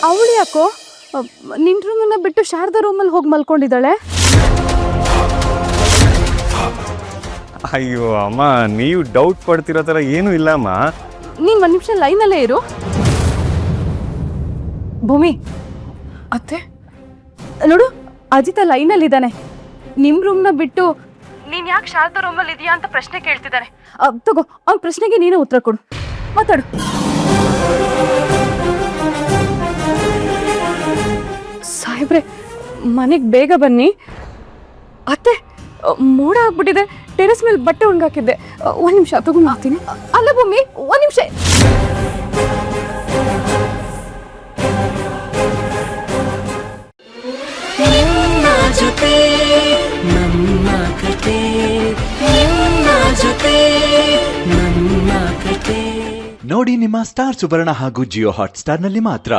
ಅವಳು ಯಾಕೋ ನಿನ್ನ ರೂಮನ್ನ ಬಿಟ್ಟು ಶಾರದಾ ರೂಮಲ್ಲಿ ಹೋಗಿ ಮಲ್ಕೊಂಡಿದ್ದಾಳೆ? ಅಯ್ಯೋ ಅಮ್ಮ, ನೀವು ಡೌಟ್ ಪಡ್ತಿರೋ ಥರ ಏನೂ ಇಲ್ಲ ಅಮ್ಮ. ನೀನು ಒಂದು ನಿಮಿಷ ಲೈನಲ್ಲೇ ಇರು. ಭೂಮಿ ಅತ್ತೆ, ನೋಡು, ಅಜಿತ ಲೈನಲ್ಲಿದ್ದಾನೆ. ನಿಮ್ಮ ರೂಮ್ನ ಬಿಟ್ಟು ನೀನು ಯಾಕೆ ಶಾರದಾ ರೂಮಲ್ಲಿ ಇದೆಯಾ ಅಂತ ಪ್ರಶ್ನೆ ಕೇಳ್ತಿದ್ದಾನೆ. ತಗೋ, ಅವ್ನ ಪ್ರಶ್ನೆಗೆ ನೀನೇ ಉತ್ತರ ಕೊಡು. ಮಾತಾಡು. ಸಾಹೇಬ್ರೆ, ಮನೆಗೆ ಬೇಗ ಬನ್ನಿ. ಅತ್ತೆ, ಮೋಡ ಆಗ್ಬಿಟ್ಟಿದೆ. ಟೆರೆಸ್ ಮೇಲೆ ಬಟ್ಟೆ ಒಣಗಾಕಿದ್ದೆ. ಒಂದು ನಿಮಿಷ ತಗೊಂಡು ಮಾಡ್ತೀನಿ. ಅಲ್ಲ ಭೂಮಿ, ಒಂದು ನಿಮಿಷ. ನೋಡಿ ನಿಮ್ಮ ಸ್ಟಾರ್ ಸುವರ್ಣ ಹಾಗೂ ಜಿಯೋ ಹಾಟ್ ಸ್ಟಾರ್ ನಲ್ಲಿ ಮಾತ್ರ.